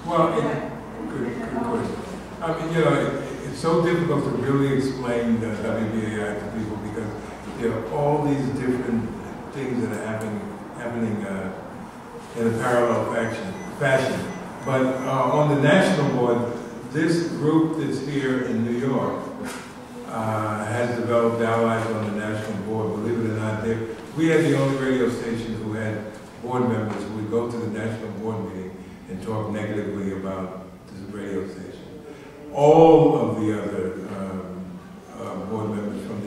Well, good question. I mean, you know, it's so difficult to really explain the WBAI to people because there are all these different things that are happening in a parallel fashion. But on the national board, this group that's here in New York has developed allies on the national board. Believe it or not, we had the only radio station who had board members who would go to the national board meeting and talk negatively about this radio station. All of the other board members from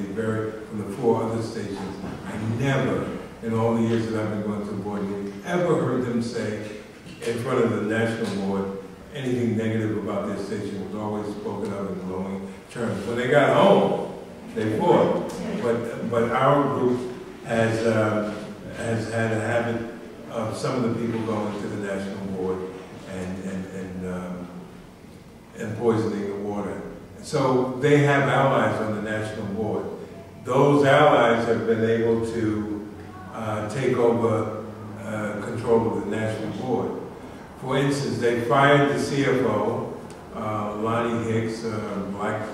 the 4 other stations, I never, in all the years that I've been going to the board meeting, ever heard them say in front of the national board anything negative about their station. It was always spoken of in glowing terms. When they got home, they fought. But our group has had a habit of some of the people going to the national board and poisoning the water. So they have allies on the national board. Those allies have been able to take over control of the national board. For instance, they fired the CFO, Lonnie Hicks, black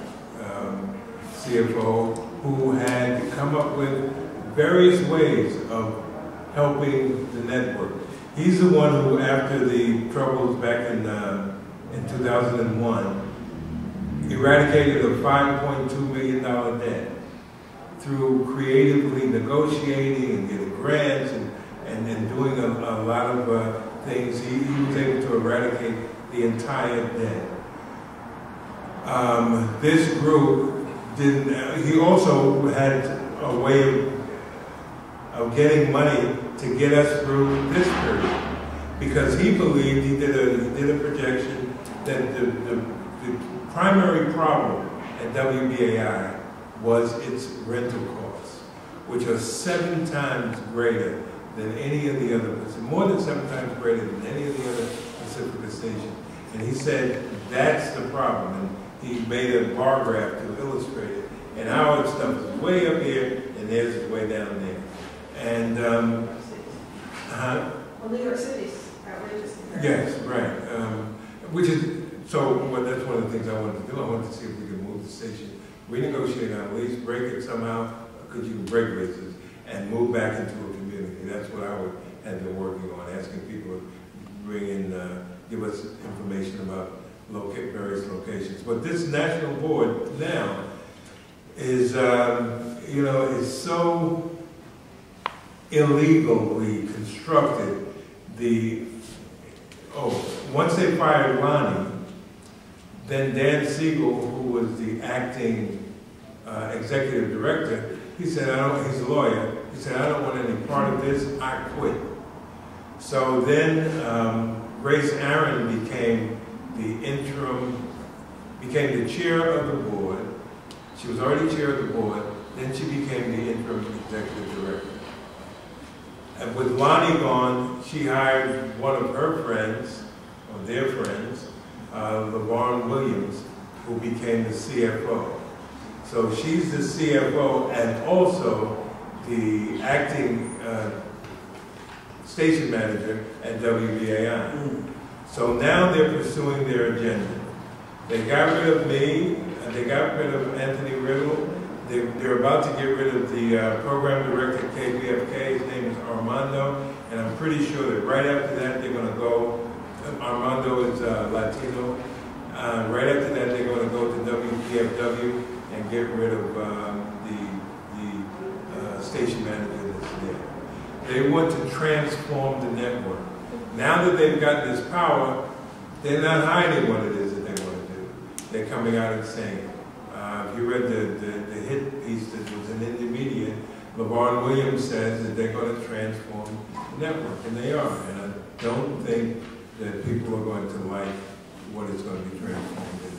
CFO, who had come up with various ways of helping the network. He's the one who, after the troubles back in 2001, eradicated a $5.2 million debt through creatively negotiating and getting grants and doing a lot of things. He was able to eradicate the entire debt. This group didn't, he also had a way of getting money to get us through this period, because he believed, he did a projection that the primary problem at WBAI was its rental costs, which are 7 times greater than any of the other, more than 7 times greater than any of the other Pacifica stations. And he said that's the problem, and he made a bar graph to illustrate it. And our stuff is way up here, and theirs is way down there. And well, New York City's outrageous. yes, right. Which is that's one of the things I wanted to do. I wanted to see if we could move the station, renegotiate our lease, break it somehow, because you can break leases, and move back into a community. That's what I had been working on, asking people to bring in, give us information about various locations. But this national board now is, is so illegally constructed. Once they fired Lonnie, then Dan Siegel, who was the acting executive director, he said, he's a lawyer, he said, I don't want any part of this, I quit. So then Grace Aaron became the chair of the board. She was already chair of the board, then she became the interim executive director. And with Lonnie gone, she hired one of her friends, or their friends, LeVon Williams, who became the CFO. So she's the CFO and also the acting station manager at WBAI. So now they're pursuing their agenda. They got rid of me, and they got rid of Anthony Riddle. They're about to get rid of the program director at KPFK. His name is Armando, and I'm pretty sure that right after that they're going to go, Armando is Latino, right after that they're going to go to WPFW and get rid of the station manager that's there. They want to transform the network. Now that they've got this power, they're not hiding what it is that they want to do. They're coming out and saying it. If you read the hit piece that was in Indie Media, LeVon Williams says that they're going to transform the network, and they are. And I don't think that people are going to like what it's going to be transformed into.